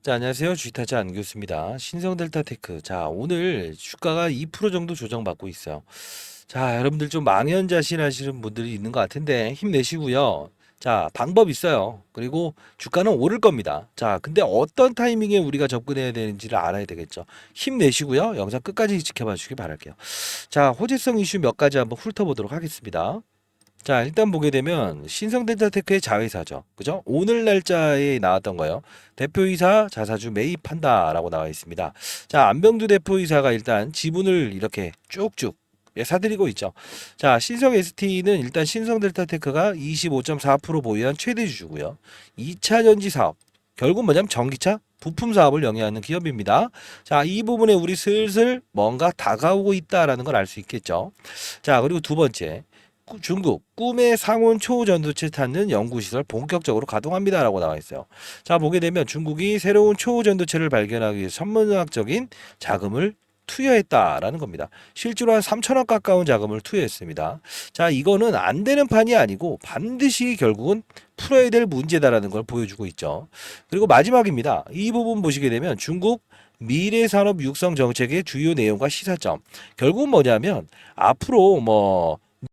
자, 안녕하세요. 주식타자 안교수입니다. 신성델타테크. 자, 오늘 주가가 2% 정도 조정받고 있어요. 자, 여러분들 좀 망연자실하시는 분들이 있는 것 같은데 힘내시고요. 자, 방법 있어요. 그리고 주가는 오를 겁니다. 자, 근데 어떤 타이밍에 우리가 접근해야 되는지를 알아야 되겠죠. 힘내시고요. 영상 끝까지 지켜봐 주시기 바랄게요. 자, 호재성 이슈 몇 가지 한번 훑어보도록 하겠습니다. 자, 일단 보게 되면 신성덴탈테크의 자회사죠. 그죠? 오늘 날짜에 나왔던 거예요. 대표이사 자사주 매입한다라고 나와 있습니다. 자, 안병두 대표이사가 일단 지분을 이렇게 쭉쭉 사들이고 있죠. 자, 신성 ST는 일단 신성델타테크가 25.4% 보유한 최대 주주고요. 2차 전지 사업. 결국 뭐냐면 전기차 부품 사업을 영위하는 기업입니다. 자, 이 부분에 우리 슬슬 뭔가 다가오고 있다라는 걸 알 수 있겠죠. 자, 그리고 두 번째. 중국 꿈의 상온 초전도체 찾는 연구시설 본격적으로 가동합니다라고 나와 있어요. 자, 보게 되면 중국이 새로운 초전도체를 발견하기 위해 천문학적인 자금을 투여했다라는 겁니다. 실제로 한 3천억 가까운 자금을 투여했습니다. 자, 이거는 안 되는 판이 아니고 반드시 결국은 풀어야 될 문제다라는 걸 보여주고 있죠. 그리고 마지막입니다. 이 부분 보시게 되면 중국 미래산업 육성 정책의 주요 내용과 시사점. 결국은 뭐냐면 앞으로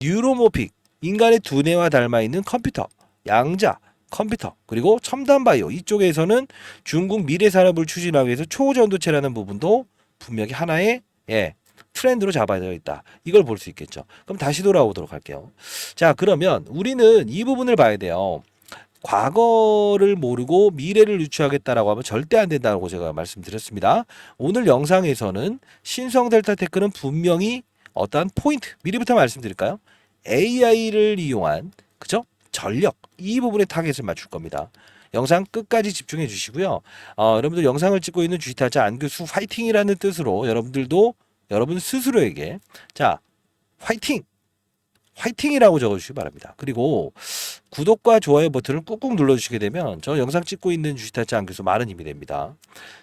뉴로모픽, 인간의 두뇌와 닮아 있는 컴퓨터, 양자, 컴퓨터, 그리고 첨단 바이오 이쪽에서는 중국 미래 산업을 추진하기 위해서 초전도체라는 부분도 분명히 하나의 트렌드로 잡아져 있다. 이걸 볼 수 있겠죠. 그럼 다시 돌아오도록 할게요. 자, 그러면 우리는 이 부분을 봐야 돼요. 과거를 모르고 미래를 유추하겠다라고 하면 절대 안 된다고 제가 말씀드렸습니다. 오늘 영상에서는 신성델타테크는 분명히 어떠한 포인트 미리부터 말씀드릴까요? AI를 이용한 그죠? 전력 이 부분에 타겟을 맞출 겁니다. 영상 끝까지 집중해 주시고요. 여러분들 영상을 찍고 있는 주식타자 안교수 화이팅이라는 뜻으로 여러분들도 여러분 스스로에게 자 화이팅 화이팅이라고 적어주시기 바랍니다. 그리고 구독과 좋아요 버튼을 꾹꾹 눌러주시게 되면 저 영상 찍고 있는 주식타짜 안교수 많은 힘이 됩니다.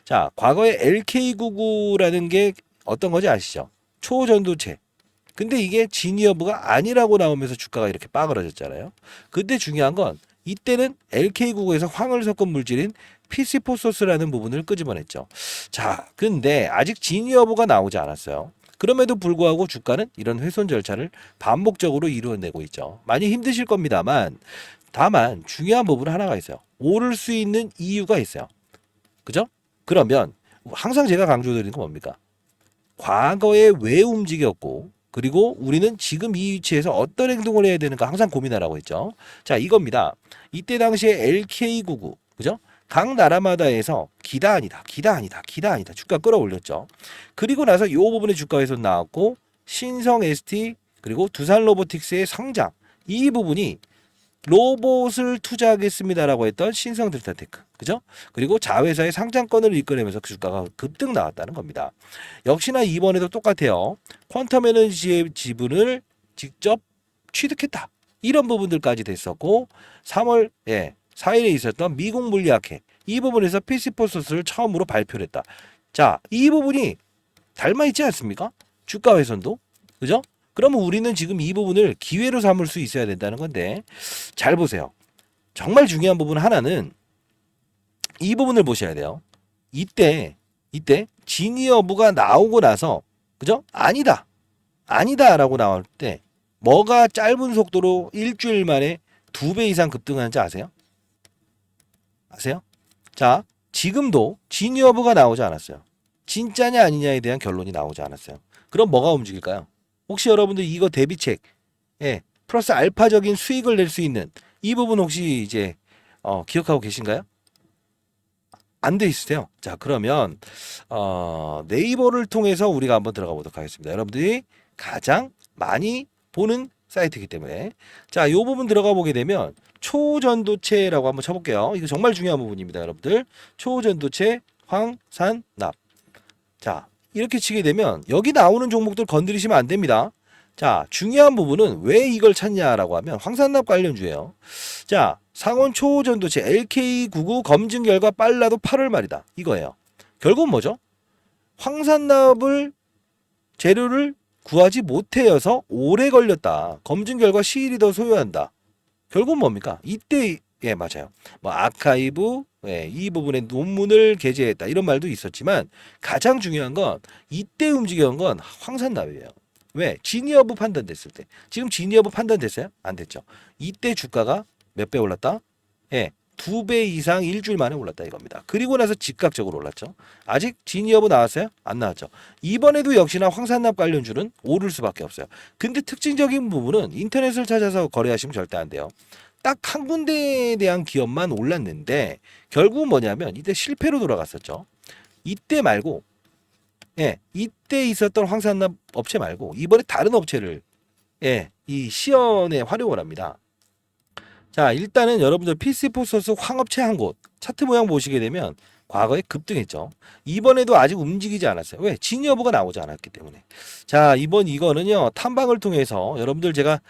자, 과거에 LK99라는 게 어떤 건지 아시죠? 초전도체. 근데 이게 지니어브가 아니라고 나오면서 주가가 이렇게 빠그러졌잖아요. 근데 중요한 건 이때는 LK99에서 황을 섞은 물질인 피시포소스라는 부분을 끄집어냈죠. 자, 근데 아직 지니어브가 나오지 않았어요. 그럼에도 불구하고 주가는 이런 훼손 절차를 반복적으로 이루어내고 있죠. 많이 힘드실 겁니다만 다만 중요한 부분 하나가 있어요. 오를 수 있는 이유가 있어요. 그죠? 그러면 항상 제가 강조드리는 건 뭡니까? 과거에 왜 움직였고 그리고 우리는 지금 이 위치에서 어떤 행동을 해야 되는가 항상 고민하라고 했죠. 자, 이겁니다. 이때 당시에 LK99 그죠? 각 나라마다에서 기다 아니다, 기다 아니다, 기다 아니다 주가 끌어올렸죠. 그리고 나서 이 부분의 주가 훼손 나왔고 신성 ST 그리고 두산 로보틱스의 성장 이 부분이 로봇을 투자하겠습니다라고 했던 신성 델타테크 그죠? 그리고 자회사의 상장권을 이끌면서 그 주가가 급등 나왔다는 겁니다. 역시나 이번에도 똑같아요. 퀀텀 에너지의 지분을 직접 취득했다. 이런 부분들까지 됐었고 3월 4일에 있었던 미국 물리학회 이 부분에서 피시포소스를 처음으로 발표를 했다. 자, 이 부분이 닮아 있지 않습니까? 주가 훼손도 그죠? 그러면 우리는 지금 이 부분을 기회로 삼을 수 있어야 된다는 건데 잘 보세요. 정말 중요한 부분 하나는 이 부분을 보셔야 돼요. 이때 진위 여부가 나오고 나서 그죠? 아니다라고 나올 때 뭐가 짧은 속도로 일주일 만에 2배 이상 급등하는지 아세요? 아세요? 자, 지금도 진위 여부가 나오지 않았어요. 진짜냐 아니냐에 대한 결론이 나오지 않았어요. 그럼 뭐가 움직일까요? 혹시 여러분들 이거 대비책, 플러스 알파적인 수익을 낼 수 있는 이 부분 혹시 이제 기억하고 계신가요? 안 돼 있으세요. 자, 그러면 네이버를 통해서 우리가 한번 들어가 보도록 하겠습니다. 여러분들이 가장 많이 보는 사이트이기 때문에 자, 요 부분 들어가 보게 되면 초전도체라고 한번 쳐볼게요. 이거 정말 중요한 부분입니다, 여러분들. 초전도체 황산납. 자, 이렇게 치게 되면 여기 나오는 종목들 건드리시면 안 됩니다. 자, 중요한 부분은 왜 이걸 찾냐라고 하면 황산납 관련주예요. 자, 상온 초전도체 LK99 검증 결과 빨라도 8월 말이다. 이거예요. 결국은 뭐죠? 황산납을 재료를 구하지 못해서 오래 걸렸다. 검증 결과 시일이 더 소요한다. 결국은 뭡니까? 이때 예, 맞아요. 뭐 아카이브, 예, 이 부분에 논문을 게재했다 이런 말도 있었지만 가장 중요한 건 이때 움직였던 건 황산납이에요. 왜? 진위 여부 판단됐을 때. 지금 진위 여부 판단됐어요? 안 됐죠. 이때 주가가 몇 배 올랐다? 예, 2배 이상 일주일 만에 올랐다 이겁니다. 그리고 나서 즉각적으로 올랐죠. 아직 진위 여부 나왔어요? 안 나왔죠. 이번에도 역시나 황산납 관련주는 오를 수밖에 없어요. 근데 특징적인 부분은 인터넷을 찾아서 거래하시면 절대 안 돼요. 딱 한 군데에 대한 기업만 올랐는데 결국은 뭐냐면 이때 실패로 돌아갔었죠. 이때 말고 예, 이때 있었던 황산납 업체 말고 이번에 다른 업체를 예, 이 시연에 활용을 합니다. 자, 일단은 여러분들 PC4소스 황업체 한 곳 차트 모양 보시게 되면 과거에 급등했죠. 이번에도 아직 움직이지 않았어요. 왜? 진위 여부가 나오지 않았기 때문에. 자, 이번 이거는요. 탐방을 통해서 여러분들 제가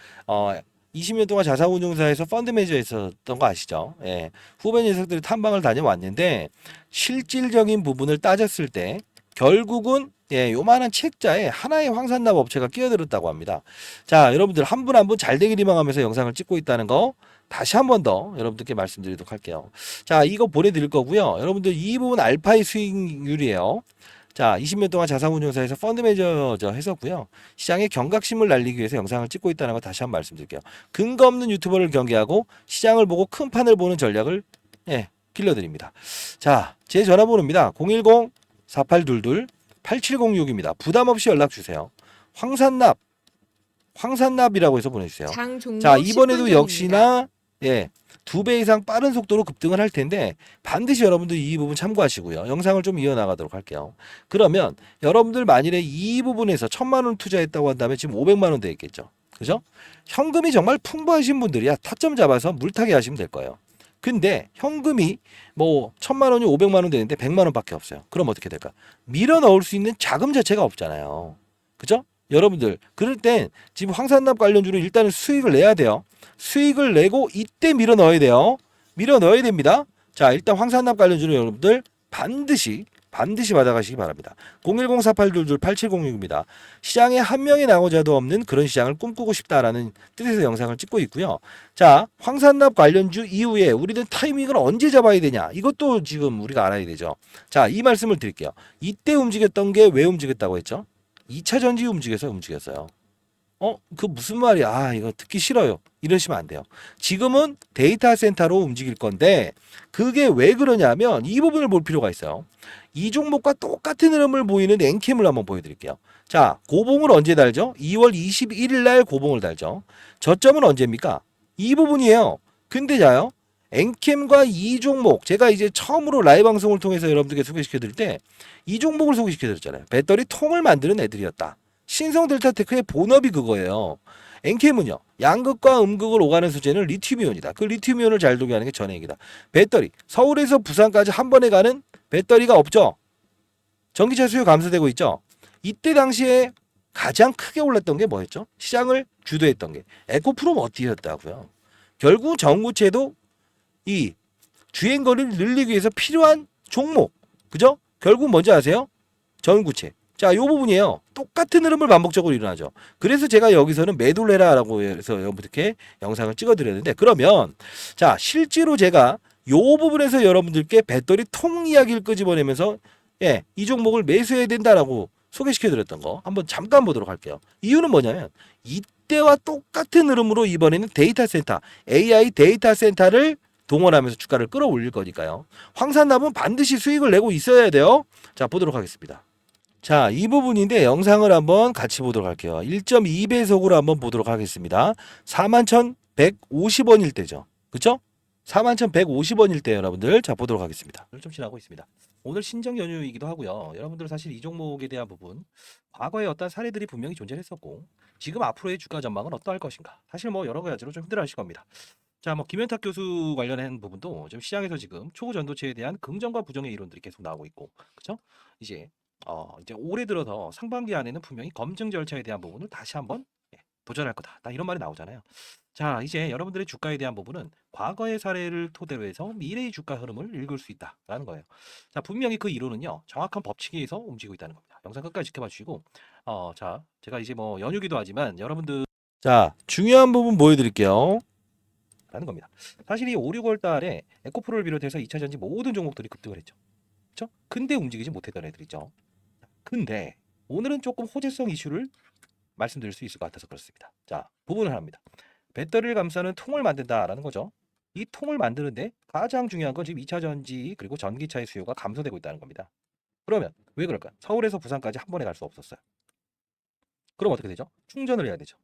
20년 동안 자산운용사에서 펀드 매니저 했었던 거 아시죠? 예. 후배 녀석들이 탐방을 다녀왔는데 실질적인 부분을 따졌을 때 결국은 예, 요만한 책자에 하나의 황산납 업체가 끼어들었다고 합니다. 자, 여러분들 한 분 한 분 잘 되길 희망하면서 영상을 찍고 있다는 거 다시 한 번 더 여러분들께 말씀드리도록 할게요. 자, 이거 보내드릴 거고요. 여러분들 이 부분 알파의 수익률이에요. 자, 20년 동안 자산운용사에서 펀드 매니저 했었고요. 시장에 경각심을 날리기 위해서 영상을 찍고 있다는 거 다시 한 번 말씀드릴게요. 근거 없는 유튜버를 경계하고 시장을 보고 큰 판을 보는 전략을 예, 길러드립니다. 자, 제 전화번호입니다. 010-4822-8706입니다. 부담 없이 연락 주세요. 황산납이라고 해서 보내주세요. 장 종료 자, 10분 이번에도 전입니다. 역시나 예, 2배 이상 빠른 속도로 급등을 할 텐데 반드시 여러분들 이 부분 참고하시고요. 영상을 좀 이어나가도록 할게요. 그러면 여러분들 만일에 이 부분에서 1,000만 원 투자했다고 한다면 지금 500만 원 돼 있겠죠. 그죠? 현금이 정말 풍부하신 분들이야 타점 잡아서 물타기 하시면 될 거예요. 근데 현금이 뭐 1,000만 원이 500만 원 되는데 100만 원밖에 없어요. 그럼 어떻게 될까? 밀어 넣을 수 있는 자금 자체가 없잖아요. 그죠? 여러분들 그럴 땐 지금 황산납 관련주로 일단은 수익을 내야 돼요. 수익을 내고 이때 밀어 넣어야 돼요. 밀어 넣어야 됩니다. 자, 일단 황산납 관련주로 여러분들 반드시 받아가시기 바랍니다. 010-4822-8706입니다. 시장에 한 명이 나오자도 없는 그런 시장을 꿈꾸고 싶다라는 뜻에서 영상을 찍고 있고요. 자, 황산납 관련주 이후에 우리는 타이밍을 언제 잡아야 되냐? 이것도 지금 우리가 알아야 되죠. 자, 이 말씀을 드릴게요. 이때 움직였던 게 왜 움직였다고 했죠? 2차 전지 움직였어요. 그 무슨 말이야? 아, 이거 듣기 싫어요. 이러시면 안 돼요. 지금은 데이터 센터로 움직일 건데 그게 왜 그러냐면 이 부분을 볼 필요가 있어요. 이 종목과 똑같은 흐름을 보이는 엔캠을 한번 보여드릴게요. 자, 고봉을 언제 달죠? 2월 21일 날 고봉을 달죠. 저점은 언제입니까? 이 부분이에요. 근데 자요. 엔캠과 이 종목 제가 이제 처음으로 라이브 방송을 통해서 여러분들께 소개시켜 드릴 때 이 종목을 소개시켜 드렸잖아요. 배터리 통을 만드는 애들이었다. 신성 델타테크의 본업이 그거예요. 엔캠은요. 양극과 음극을 오가는 소재는 리튬이온이다. 그 리튬이온을 잘 돌게 하는 게 전해액이다. 배터리. 서울에서 부산까지 한 번에 가는 배터리가 없죠. 전기차 수요 감소되고 있죠. 이때 당시에 가장 크게 올랐던 게 뭐였죠? 시장을 주도했던 게 에코프로머티였다고요. 결국 전구체도 이 주행거리를 늘리기 위해서 필요한 종목. 그죠? 결국 뭔지 아세요? 전구체. 자, 이 부분이에요. 똑같은 흐름을 반복적으로 일어나죠. 그래서 제가 여기서는 매도를 해라라고 해서 여러분들께 영상을 찍어드렸는데 그러면 자, 실제로 제가 이 부분에서 여러분들께 배터리 통 이야기를 끄집어내면서 예, 이 종목을 매수해야 된다라고 소개시켜드렸던 거 한번 잠깐 보도록 할게요. 이유는 뭐냐면 이때와 똑같은 흐름으로 이번에는 데이터 센터, AI 데이터 센터를 동원하면서 주가를 끌어올릴 거니까요. 황산납은 반드시 수익을 내고 있어야 돼요. 자, 보도록 하겠습니다. 자, 이 부분인데 영상을 한번 같이 보도록 할게요. 1.2배속으로 한번 보도록 하겠습니다. 41,150원일 때죠. 그쵸? 41,150원일 때 여러분들 자 보도록 하겠습니다. 좀 지나고 있습니다. 오늘 신정 연휴이기도 하고요. 여러분들 사실 이 종목에 대한 부분 과거에 어떤 사례들이 분명히 존재했었고 지금 앞으로의 주가 전망은 어떠할 것인가 사실 뭐 여러 가지로 좀 힘들어하실 겁니다. 자, 뭐 김현탁 교수 관련한 부분도 좀 시장에서 지금 초전도체에 대한 긍정과 부정의 이론들이 계속 나오고 있고, 그렇죠? 이제 이제 올해 들어서 상반기 안에는 분명히 검증 절차에 대한 부분을 다시 한번 도전할 거다. 딱 이런 말이 나오잖아요. 자, 이제 여러분들의 주가에 대한 부분은 과거의 사례를 토대로 해서 미래의 주가 흐름을 읽을 수 있다라는 거예요. 자, 분명히 그 이론은요, 정확한 법칙에 의해서 움직이고 있다는 겁니다. 영상 끝까지 지켜봐 주시고, 자, 제가 이제 뭐 연휴기도 하지만 여러분들 자, 중요한 부분 보여드릴게요. 있다라는 겁니다. 사실 이 5, 6월 달에 에코프로를 비롯해서 2차 전지 모든 종목들이 급등을 했죠. 그렇죠? 근데 움직이지 못했던 애들이죠. 근데 오늘은 조금 호재성 이슈를 말씀드릴 수 있을 것 같아서 그렇습니다. 자, 부분을 합니다. 배터리를 감싸는 통을 만든다라는 거죠. 이 통을 만드는데 가장 중요한 건 지금 2차 전지 그리고 전기차의 수요가 감소되고 있다는 겁니다. 그러면 왜 그럴까? 서울에서 부산까지 한 번에 갈 수 없었어요. 그럼 어떻게 되죠? 충전을 해야 되죠.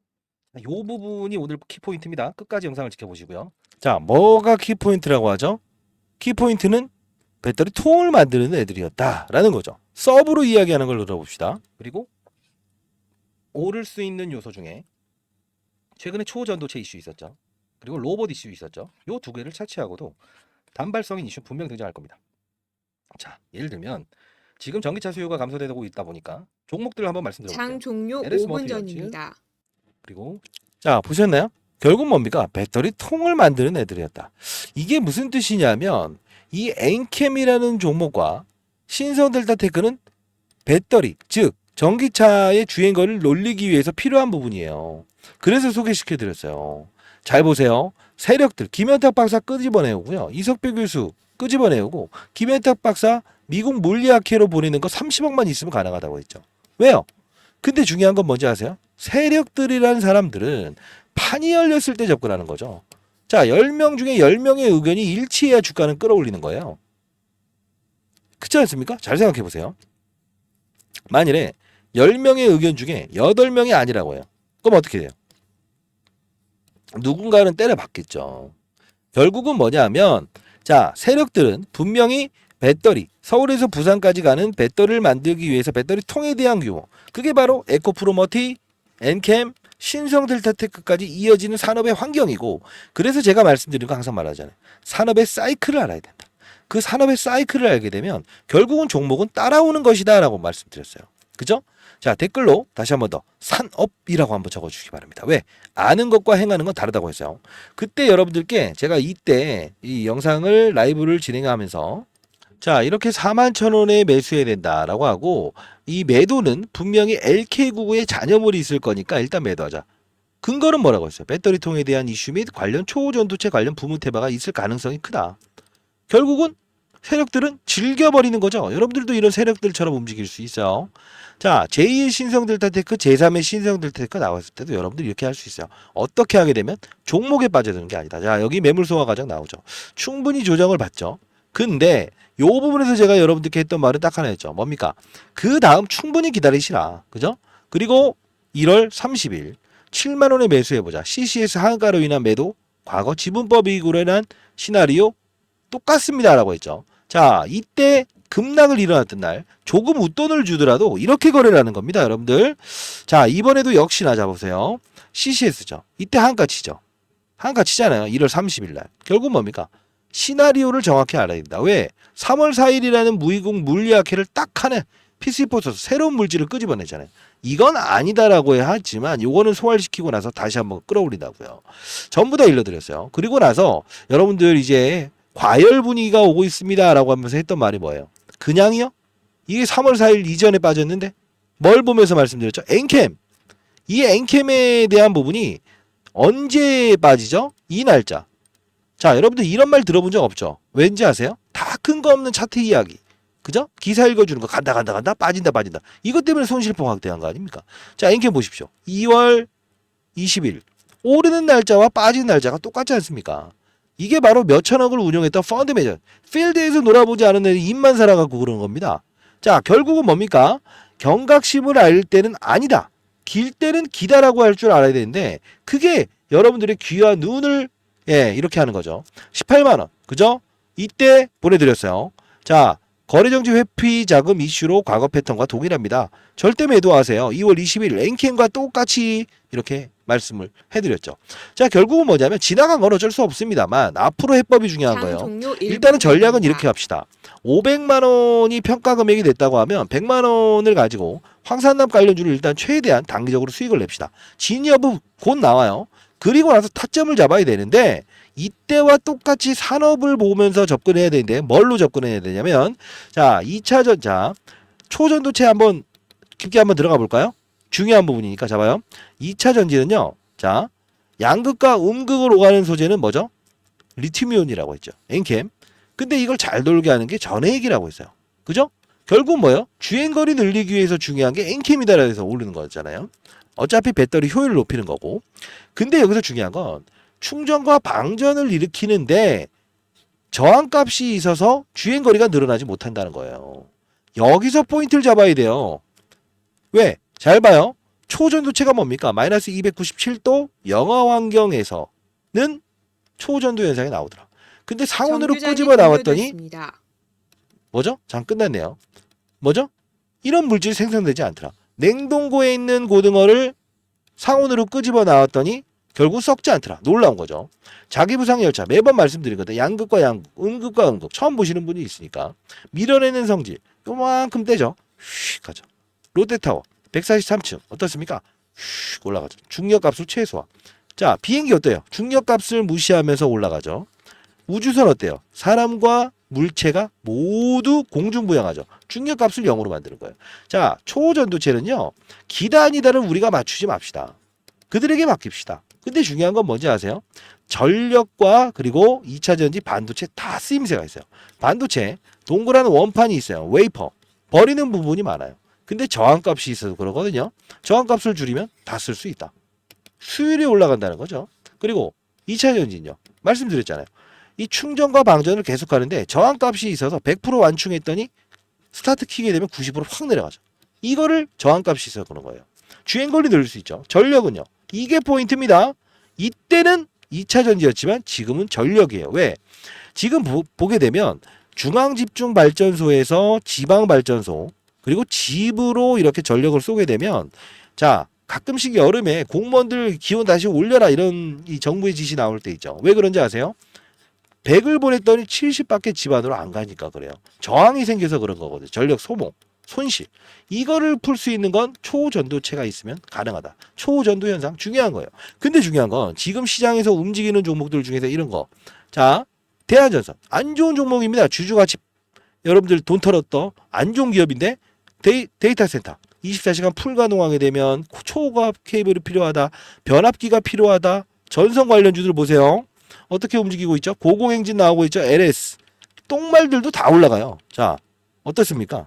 이 부분이 오늘 키포인트입니다. 끝까지 영상을 지켜보시고요. 자, 뭐가 키포인트라고 하죠? 키포인트는 배터리 통을 만드는 애들이었다라는 거죠. 서브로 이야기하는 걸 들어봅시다. 그리고 오를 수 있는 요소 중에 최근에 초전도체 이슈 있었죠. 그리고 로봇 이슈 있었죠. 요 두 개를 차치하고도 단발성인 이슈 분명 등장할 겁니다. 자, 예를 들면 지금 전기차 수요가 감소되고 있다 보니까 종목들을 한번 말씀드려볼게요. 장 종료 LS 5분 머티리얼즈. 전입니다. 그리고 자, 보셨나요? 결국 뭡니까? 배터리 통을 만드는 애들이었다. 이게 무슨 뜻이냐면 이 엔캠이라는 종목과 신성델타테크는 배터리, 즉 전기차의 주행거리를 놀리기 위해서 필요한 부분이에요. 그래서 소개시켜 드렸어요. 잘 보세요. 세력들 김현탁 박사 끄집어내오고요. 이석배 교수 끄집어내오고 김현탁 박사 미국 물리학회로 보내는 거 30억만 있으면 가능하다고 했죠. 왜요? 근데 중요한 건 뭔지 아세요? 세력들이라는 사람들은 판이 열렸을 때 접근하는 거죠. 자, 10명 중에 10명의 의견이 일치해야 주가는 끌어올리는 거예요. 그렇지 않습니까? 잘 생각해 보세요. 만일에 10명의 의견 중에 8명이 아니라고 해요. 그럼 어떻게 돼요? 누군가는 때려박겠죠. 결국은 뭐냐면 자, 세력들은 분명히 배터리, 서울에서 부산까지 가는 배터리를 만들기 위해서 배터리 통에 대한 규모, 그게 바로 에코프로머티, 엔캠, 신성델타테크까지 이어지는 산업의 환경이고, 그래서 제가 말씀드린 거 항상 말하잖아요. 산업의 사이클을 알아야 된다. 그 산업의 사이클을 알게 되면 결국은 종목은 따라오는 것이다 라고 말씀드렸어요. 그죠? 자, 댓글로 다시 한번 더 산업이라고 한번 적어주시기 바랍니다. 왜? 아는 것과 행하는 건 다르다고 했어요. 그때 여러분들께 제가 이때 이 영상을 라이브를 진행하면서 자, 이렇게 41,000원에 매수해야 된다라고 하고 이 매도는 분명히 LK99에 잔여물이 있을 거니까 일단 매도하자. 근거는 뭐라고 했어요? 배터리통에 대한 이슈 및 관련 초전도체 관련 부문태바가 있을 가능성이 크다. 결국은 세력들은 즐겨버리는 거죠. 여러분들도 이런 세력들처럼 움직일 수 있어요. 자, 제2의 신성델타테크, 제3의 신성델타테크 나왔을 때도 여러분들이 이렇게 할 수 있어요. 어떻게 하게 되면 종목에 빠져드는 게 아니다. 자, 여기 매물 소화 과정 나오죠. 충분히 조정을 받죠. 근데 요 부분에서 제가 여러분들께 했던 말은 딱 하나였죠. 뭡니까? 그 다음 충분히 기다리시라. 그죠? 그리고 1월 30일 7만 원에 매수해보자. CCS 하한가로 인한 매도, 과거 지분법 이익으로 인한 시나리오 똑같습니다라고 했죠. 자, 이때 급락을 일어났던 날 조금 웃돈을 주더라도 이렇게 거래를 하는 겁니다, 여러분들. 자, 이번에도 역시나 잡으세요. CCS죠. 이때 한가 치죠. 한가 치잖아요. 1월 30일 날. 결국 뭡니까? 시나리오를 정확히 알아야 된다. 왜? 3월 4일이라는 무이국 물리학회를 딱 하네. PC포서 새로운 물질을 끄집어내잖아요. 이건 아니다라고 하지만 요거는 소화시키고 나서 다시 한번 끌어올린다고요. 전부 다 일러드렸어요. 그리고 나서 여러분들 이제 과열 분위기가 오고 있습니다라고 하면서 했던 말이 뭐예요? 그냥이요? 이게 3월 4일 이전에 빠졌는데 뭘 보면서 말씀드렸죠? 엔캠. 이 엔캠에 대한 부분이 언제 빠지죠? 이 날짜. 자, 여러분들 이런 말 들어본 적 없죠? 왠지 아세요? 다 근거 없는 차트 이야기. 그죠? 기사 읽어주는 거 간다 빠진다. 이것 때문에 손실폭 확대한 거 아닙니까? 자, 엔캠 보십시오. 2월 20일. 오르는 날짜와 빠진 날짜가 똑같지 않습니까? 이게 바로 몇천억을 운용했던 펀드 매저. 필드에서 놀아보지 않은 애들이 입만 살아갖고 그런 겁니다. 자, 결국은 뭡니까? 경각심을 알 때는 아니다. 길 때는 기다라고 할 줄 알아야 되는데 그게 여러분들의 귀와 눈을 이렇게 하는 거죠. 18만 원. 그죠? 이때 보내드렸어요. 자, 거래정지 회피 자금 이슈로 과거 패턴과 동일합니다. 절대 매도하세요. 2월 20일 엔캠과 똑같이 이렇게 말씀을 해드렸죠. 자, 결국은 뭐냐면 지나간 건 어쩔 수 없습니다만 앞으로 해법이 중요한 거예요. 일단은 전략은 이렇게 합시다. 500만 원이 평가 금액이 됐다고 하면 100만 원을 가지고 황산남 관련주를 일단 최대한 단기적으로 수익을 냅시다. 진위 여부 곧 나와요. 그리고 나서 타점을 잡아야 되는데 이때와 똑같이 산업을 보면서 접근해야 되는데 뭘로 접근해야 되냐면 자, 2차 전자 초전도체 한번 깊게 한번 들어가 볼까요? 중요한 부분이니까 잡아요. 2차 전지는요. 자, 양극과 음극을 오가는 소재는 뭐죠? 리튬이온이라고 했죠. 엔캠. 근데 이걸 잘 돌게 하는 게 전해액이라고 했어요. 그죠? 결국 뭐예요? 주행거리 늘리기 위해서 중요한 게 엔캠이다라고 해서 오르는 거잖아요. 어차피 배터리 효율을 높이는 거고. 근데 여기서 중요한 건 충전과 방전을 일으키는데 저항값이 있어서 주행거리가 늘어나지 못한다는 거예요. 여기서 포인트를 잡아야 돼요. 왜? 잘 봐요. 초전도체가 뭡니까? 마이너스 297도 영하 환경에서는 초전도 현상이 나오더라. 근데 상온으로 끄집어 나왔더니 뭐죠? 잠 끝났네요. 뭐죠? 이런 물질이 생성되지 않더라. 냉동고에 있는 고등어를 상온으로 끄집어 나왔더니 결국 썩지 않더라. 놀라운 거죠. 자기부상 열차 매번 말씀드리거든. 양극과 양극, 음극과 음극 처음 보시는 분이 있으니까 밀어내는 성질 요만큼 떼죠. 휙 가죠. 롯데타워 143층 어떻습니까? 휙 올라가죠. 중력값을 최소화. 자 비행기 어때요? 중력값을 무시하면서 올라가죠. 우주선 어때요? 사람과 물체가 모두 공중부양하죠. 중력값을 0으로 만드는 거예요. 자 초전도체는요. 기다 아니다를 우리가 맞추지 맙시다. 그들에게 맡깁시다. 근데 중요한 건 뭔지 아세요? 전력과 그리고 2차전지 반도체 다 쓰임새가 있어요. 반도체 동그란 원판이 있어요. 웨이퍼. 버리는 부분이 많아요. 근데 저항값이 있어서 그러거든요. 저항값을 줄이면 다 쓸 수 있다. 수율이 올라간다는 거죠. 그리고 2차전지는요. 말씀드렸잖아요. 이 충전과 방전을 계속하는데 저항값이 있어서 100% 완충했더니 스타트 키게 되면 90% 확 내려가죠. 이거를 저항값이 있어서 그런 거예요. 주행거리 늘릴 수 있죠. 전력은요. 이게 포인트입니다. 이때는 2차전지였지만 지금은 전력이에요. 왜? 지금 보게 되면 중앙집중발전소에서 지방발전소 그리고 집으로 이렇게 전력을 쏘게 되면 자 가끔씩 여름에 공무원들 기온 다시 올려라 이런 이 정부의 지시 나올 때 있죠. 왜 그런지 아세요? 100을 보냈더니 70밖에 집 안으로 안 가니까 그래요. 저항이 생겨서 그런 거거든요. 전력 소모, 손실. 이거를 풀 수 있는 건 초전도체가 있으면 가능하다. 초전도 현상 중요한 거예요. 근데 중요한 건 지금 시장에서 움직이는 종목들 중에서 이런 거. 자, 대한전선. 안 좋은 종목입니다. 주주가치 여러분들 돈 털었던 안 좋은 기업인데 데이터 센터. 24시간 풀 가동하게 되면 초고압 케이블이 필요하다. 변압기가 필요하다. 전선 관련주들 보세요. 어떻게 움직이고 있죠? 고공행진 나오고 있죠? LS. 똥말들도 다 올라가요. 자, 어떻습니까?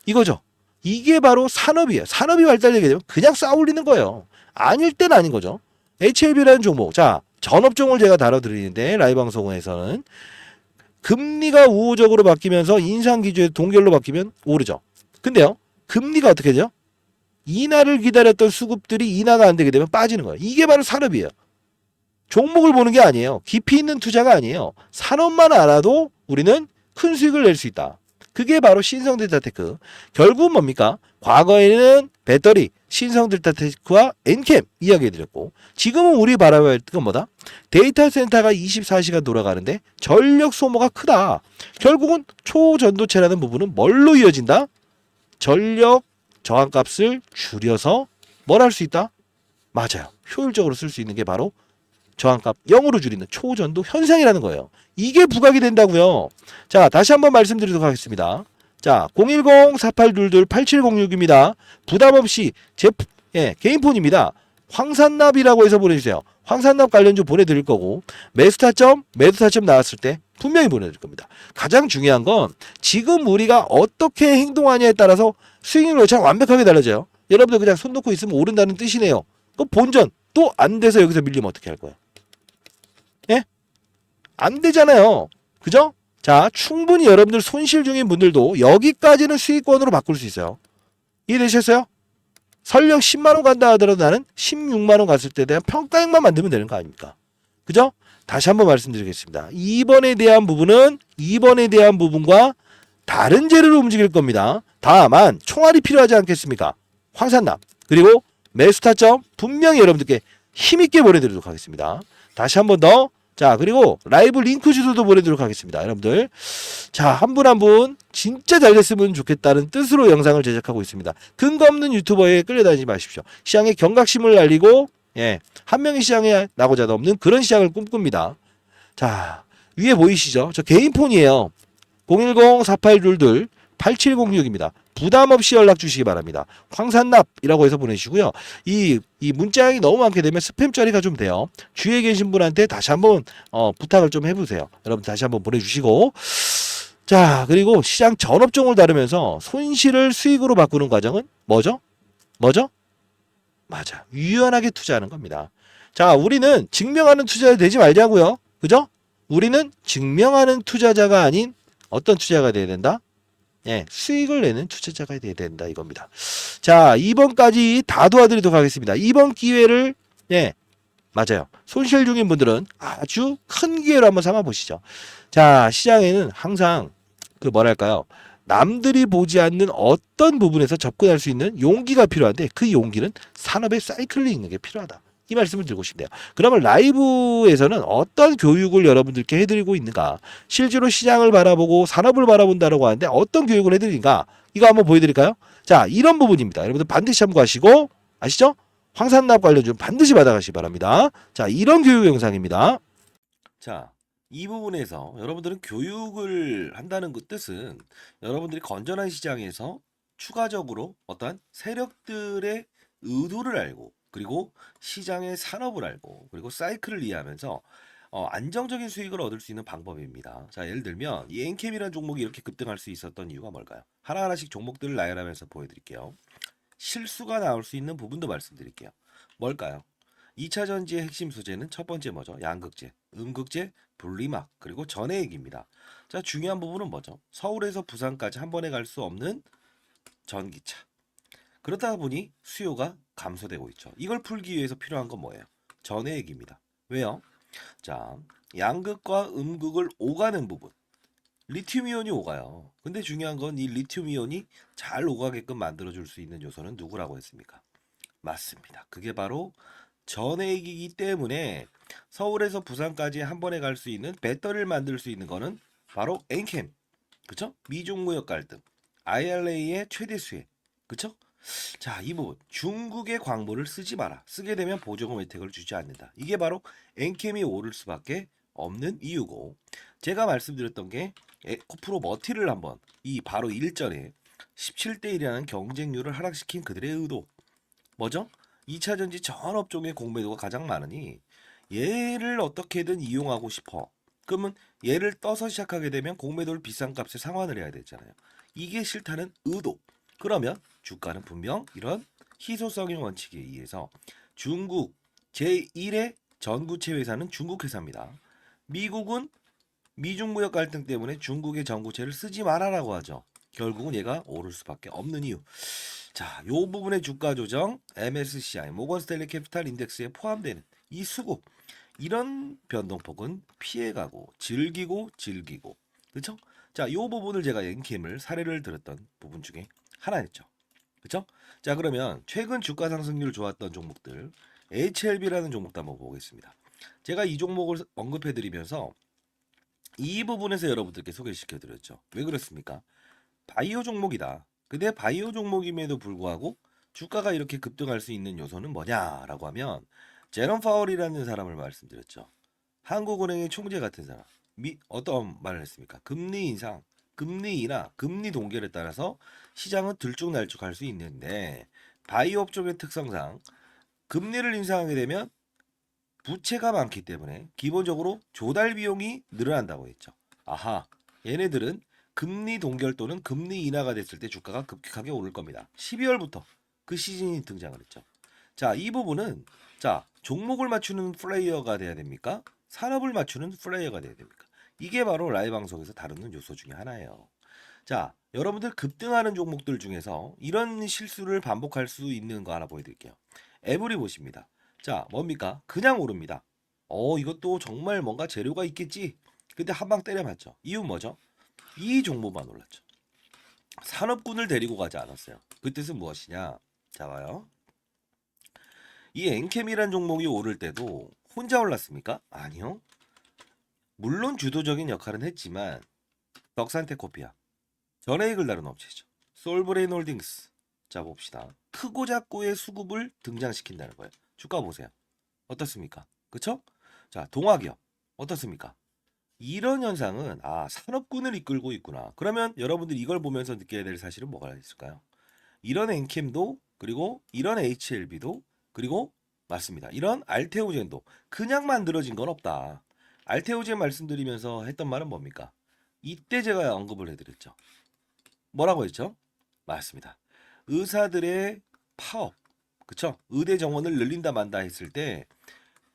이거죠. 이게 바로 산업이에요. 산업이 발달되게 되면 그냥 쌓아올리는 거예요. 아닐 때는 아닌 거죠. HLB라는 종목. 자, 전업종을 제가 다뤄드리는데 라이브 방송에서는 금리가 우호적으로 바뀌면서 인상기조에 동결로 바뀌면 오르죠. 근데요. 금리가 어떻게 되죠? 인하를 기다렸던 수급들이 인하가 안 되게 되면 빠지는 거예요. 이게 바로 산업이에요. 종목을 보는 게 아니에요. 깊이 있는 투자가 아니에요. 산업만 알아도 우리는 큰 수익을 낼 수 있다. 그게 바로 신성델타테크. 결국은 뭡니까? 과거에는 배터리, 신성델타테크와 엔캠 이야기해드렸고 지금은 우리 바라봐야 할 건 뭐다? 데이터 센터가 24시간 돌아가는데 전력 소모가 크다. 결국은 초전도체라는 부분은 뭘로 이어진다? 전력 저항값을 줄여서 뭘 할 수 있다? 맞아요. 효율적으로 쓸 수 있는 게 바로 저항값 0으로 줄이는 초전도 현상이라는 거예요. 이게 부각이 된다고요. 자, 다시 한번 말씀드리도록 하겠습니다. 자, 010-4822-8706입니다. 부담 없이 개인폰입니다. 황산납이라고 해서 보내주세요. 황산납 관련주 보내드릴 거고 매수타점, 매도타점 나왔을 때 분명히 보내드릴 겁니다. 가장 중요한 건 지금 우리가 어떻게 행동하냐에 따라서 수익률 여차가 완벽하게 달라져요. 여러분들 그냥 손 놓고 있으면 오른다는 뜻이네요. 그 본전 또 안 돼서 여기서 밀리면 어떻게 할 거예요? 예? 안 되잖아요. 그죠? 자, 충분히 여러분들 손실 중인 분들도 여기까지는 수익권으로 바꿀 수 있어요. 이해되셨어요? 설령 10만원 간다 하더라도 나는 16만원 갔을 때에 대한 평가액만 만들면 되는 거 아닙니까? 그죠? 다시 한번 말씀드리겠습니다. 2번에 대한 부분과 다른 재료로 움직일 겁니다. 다만 총알이 필요하지 않겠습니까? 황산납 그리고 매수타점 분명히 여러분들께 힘있게 보내드리도록 하겠습니다. 다시 한 번 더. 자, 그리고 라이브 링크 주소도 보내드리도록 하겠습니다. 여러분들. 자, 한 분 한 분 진짜 잘 됐으면 좋겠다는 뜻으로 영상을 제작하고 있습니다. 근거 없는 유튜버에 끌려다니지 마십시오. 시장의 경각심을 알리고, 한 명의 시장에 나고자도 없는 그런 시장을 꿈꿉니다. 자, 위에 보이시죠? 저 개인 폰이에요. 010-4822 8706입니다. 부담 없이 연락 주시기 바랍니다. 황산납이라고 해서 보내시고요. 이 문자량이 너무 많게 되면 스팸 처리가 좀 돼요. 주위에 계신 분한테 다시 한번 부탁을 좀 해보세요. 여러분 다시 한번 보내주시고, 자, 그리고 시장 전업종을 다루면서 손실을 수익으로 바꾸는 과정은 뭐죠? 뭐죠? 맞아. 유연하게 투자하는 겁니다. 자, 우리는 증명하는 투자자 되지 말자고요. 그죠? 우리는 증명하는 투자자가 아닌 어떤 투자가 돼야 된다? 예, 수익을 내는 투자자가 돼야 된다 이겁니다. 자, 2번까지 다 도와드리도록 하겠습니다. 이번 기회를, 예, 맞아요. 손실 중인 분들은 아주 큰 기회로 한번 삼아 보시죠. 자, 시장에는 항상 그 뭐랄까요? 남들이 보지 않는 어떤 부분에서 접근할 수 있는 용기가 필요한데, 그 용기는 산업의 사이클이 있는 게 필요하다. 이 말씀을 드리고 싶네요. 그러면 라이브에서는 어떤 교육을 여러분들께 해드리고 있는가? 실제로 시장을 바라보고 산업을 바라본다라고 하는데 어떤 교육을 해드리는가? 이거 한번 보여드릴까요? 자, 이런 부분입니다. 여러분들 반드시 참고하시고, 아시죠? 황산납 관련주는 반드시 받아가시기 바랍니다. 자, 이런 교육 영상입니다. 자, 이 부분에서 여러분들은 교육을 한다는 그 뜻은 여러분들이 건전한 시장에서 추가적으로 어떠한 세력들의 의도를 알고, 그리고 시장의 산업을 알고, 그리고 사이클을 이해하면서 안정적인 수익을 얻을 수 있는 방법입니다. 자, 예를 들면 이 엔캠이라는 종목이 이렇게 급등할 수 있었던 이유가 뭘까요? 하나하나씩 종목들을 나열하면서 보여드릴게요. 실수가 나올 수 있는 부분도 말씀드릴게요. 뭘까요? 2차 전지의 핵심 소재는 첫 번째 뭐죠? 양극재, 음극재, 분리막, 그리고 전해액입니다. 자, 중요한 부분은 뭐죠? 서울에서 부산까지 한 번에 갈 수 없는 전기차. 그러다 보니 수요가 감소되고 있죠. 이걸 풀기 위해서 필요한 건 뭐예요? 전해액입니다. 왜요? 자, 양극과 음극을 오가는 부분. 리튬 이온이 오가요. 근데 중요한 건 이 리튬 이온이 잘 오가게끔 만들어줄 수 있는 요소는 누구라고 했습니까? 맞습니다. 그게 바로 전해액이기 때문에 서울에서 부산까지 한 번에 갈 수 있는 배터리를 만들 수 있는 거는 바로 엔캠. 그쵸? 미중 무역 갈등, IRA의 최대 수혜. 그쵸? 자, 이 부분. 중국의 광물을 쓰지 마라. 쓰게 되면 보조금 혜택을 주지 않는다. 이게 바로 엔캠이 오를 수밖에 없는 이유고, 제가 말씀드렸던 게 에코프로 머티를 한번 이 바로 일전에 17대 1이라는 경쟁률을 하락시킨 그들의 의도. 뭐죠? 2차 전지 전 업종의 공매도가 가장 많으니 얘를 어떻게든 이용하고 싶어. 그러면 얘를 떠서 시작하게 되면 공매도를 비싼 값에 상환을 해야 되잖아요. 이게 싫다는 의도. 그러면 주가는 분명 이런 희소성의 원칙에 의해서 중국 제1의 전구체 회사는 중국 회사입니다. 미국은 미중 무역 갈등 때문에 중국의 전구체를 쓰지 말아라고 하죠. 결국은 얘가 오를 수밖에 없는 이유. 자, 요 부분의 주가 조정, MSCI, 모건 스탠리 캐피탈 인덱스에 포함되는 이 수급, 이런 변동폭은 피해가고 즐기고, 그렇죠? 자, 요 부분을 제가 엔캠을 사례를 들었던 부분 중에 하나였죠. 그렇죠? 자, 그러면 최근 주가 상승률 좋았던 종목들, HLB라는 종목도 한번 보겠습니다. 제가 이 종목을 언급해드리면서 이 부분에서 여러분들께 소개시켜드렸죠. 왜 그렇습니까? 바이오 종목이다. 근데 바이오 종목임에도 불구하고 주가가 이렇게 급등할 수 있는 요소는 뭐냐라고 하면 제롬 파월이라는 사람을 말씀드렸죠. 한국은행의 총재 같은 사람. 어떤 말을 했습니까? 금리 인상, 금리 인하, 금리 동결에 따라서 시장은 들쭉날쭉할 수 있는데, 바이오 업종의 특성상 금리를 인상하게 되면 부채가 많기 때문에 기본적으로 조달 비용이 늘어난다고 했죠. 아하, 얘네들은 금리 동결 또는 금리 인하가 됐을 때 주가가 급격하게 오를 겁니다. 12월부터 그 시즌이 등장을 했죠. 자, 이 부분은, 자, 종목을 맞추는 플레이어가 돼야 됩니까? 산업을 맞추는 플레이어가 돼야 됩니까? 이게 바로 라이브 방송에서 다루는 요소 중에 하나예요. 자, 여러분들 급등하는 종목들 중에서 이런 실수를 반복할 수 있는 거 하나 보여드릴게요. 에브리 보십니다. 자, 뭡니까? 그냥 오릅니다. 이것도 정말 뭔가 재료가 있겠지. 근데 한 방 때려맞죠. 이유 뭐죠? 이 종목만 올랐죠. 산업군을 데리고 가지 않았어요. 그 뜻은 무엇이냐? 자, 봐요. 이 엔캠이란 종목이 오를 때도 혼자 올랐습니까? 아니요. 물론 주도적인 역할은 했지만 덕산테코피아, 전해익을 다룬 업체죠. 솔브레인 홀딩스. 자, 봅시다. 크고 작고의 수급을 등장시킨다는 거예요. 주가 보세요. 어떻습니까? 그쵸? 자, 동화기업 어떻습니까? 이런 현상은 산업군을 이끌고 있구나. 그러면 여러분들이 이걸 보면서 느껴야 될 사실은 뭐가 있을까요? 이런 엔캠도 그리고 이런 HLB도 그리고 맞습니다. 이런 알테오젠도 그냥 만들어진 건 없다. 알테오젠 말씀드리면서 했던 말은 뭡니까? 이때 제가 언급을 해드렸죠. 뭐라고 했죠? 맞습니다. 의사들의 파업, 그쵸? 의대 정원을 늘린다 만다 했을 때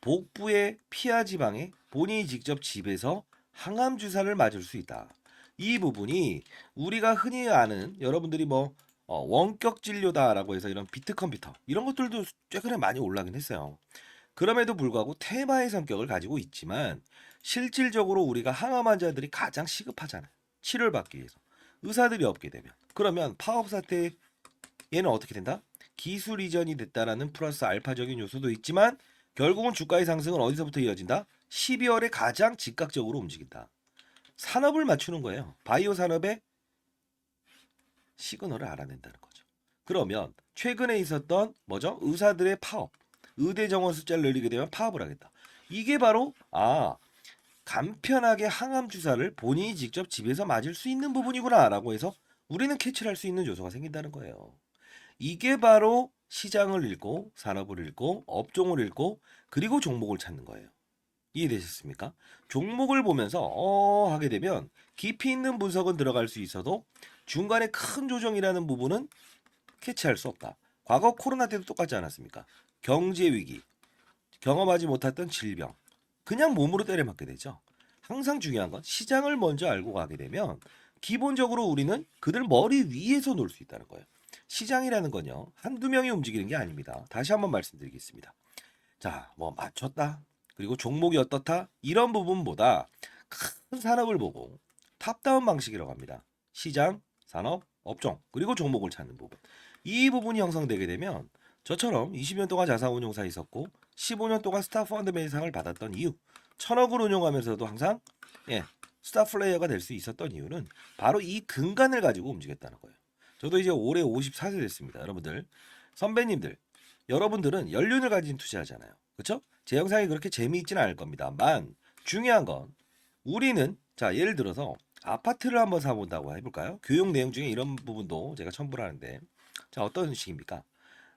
복부의 피하 지방에 본인이 직접 집에서 항암 주사를 맞을 수 있다. 이 부분이 우리가 흔히 아는 여러분들이 원격 진료다라고 해서 이런 비트 컴퓨터 이런 것들도 최근에 많이 올라긴 했어요. 그럼에도 불구하고 테마의 성격을 가지고 있지만 실질적으로 우리가 항암 환자들이 가장 시급하잖아요. 치료를 받기 위해서. 의사들이 없게 되면. 그러면 파업 사태 얘는 어떻게 된다? 기술 이전이 됐다라는 플러스 알파적인 요소도 있지만 결국은 주가의 상승은 어디서부터 이어진다? 12월에 가장 즉각적으로 움직인다. 산업을 맞추는 거예요. 바이오 산업의 시그널을 알아낸다는 거죠. 그러면 최근에 있었던 뭐죠? 의사들의 파업. 의대 정원 숫자를 늘리게 되면 파업을 하겠다. 이게 바로 간편하게 항암 주사를 본인이 직접 집에서 맞을 수 있는 부분이구나라고 해서 우리는 캐치를 할 수 있는 요소가 생긴다는 거예요. 이게 바로 시장을 읽고 산업을 읽고 업종을 읽고 그리고 종목을 찾는 거예요. 이해되셨습니까? 종목을 보면서 하게 되면 깊이 있는 분석은 들어갈 수 있어도 중간에 큰 조정이라는 부분은 캐치할 수 없다. 과거 코로나 때도 똑같지 않았습니까? 경제 위기, 경험하지 못했던 질병, 그냥 몸으로 때려맞게 되죠. 항상 중요한 건 시장을 먼저 알고 가게 되면 기본적으로 우리는 그들 머리 위에서 놀 수 있다는 거예요. 시장이라는 건요, 한두 명이 움직이는 게 아닙니다. 다시 한번 말씀드리겠습니다. 자, 맞췄다. 그리고 종목이 어떻다. 이런 부분보다 큰 산업을 보고 탑다운 방식이라고 합니다. 시장, 산업, 업종, 그리고 종목을 찾는 부분. 이 부분이 형성되게 되면 저처럼 20년 동안 자산운용사 있었고 15년 동안 스타 펀드맨상을 받았던 이유, 1000억을 운용하면서도 항상 스타 플레이어가 될 수 있었던 이유는 바로 이 근간을 가지고 움직였다는 거예요. 저도 이제 올해 54세 됐습니다. 여러분들, 선배님들, 여러분들은 연륜을 가진 투자하잖아요. 그렇죠? 제 영상이 그렇게 재미있지는 않을 겁니다만 중요한 건 우리는 자 예를 들어서 아파트를 한번 사본다고 해볼까요? 교육 내용 중에 이런 부분도 제가 첨부를 하는데 자 어떤 식입니까?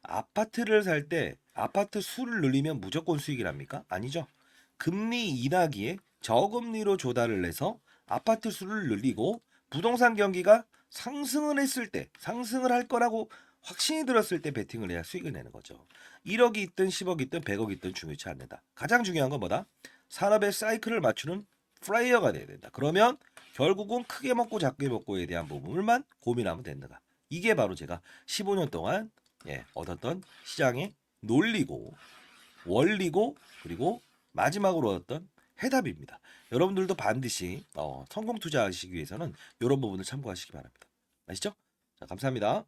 아파트를 살 때 아파트 수를 늘리면 무조건 수익이랍니까? 아니죠. 금리 인하기에 저금리로 조달을 해서 아파트 수를 늘리고 부동산 경기가 상승을 했을 때 상승을 할 거라고 확신이 들었을 때 베팅을 해야 수익을 내는 거죠. 1억이 있든 10억이 있든 100억이 있든 중요치 않는다. 가장 중요한 건 뭐다? 산업의 사이클을 맞추는 플레이어가 돼야 된다. 그러면 결국은 크게 먹고 작게 먹고에 대한 부분을만 고민하면 된다. 이게 바로 제가 15년 동안 얻었던 시장의 논리고 원리고 그리고 마지막으로 얻었던 해답입니다. 여러분들도 반드시 성공 투자하시기 위해서는 이런 부분을 참고하시기 바랍니다. 아시죠? 자, 감사합니다.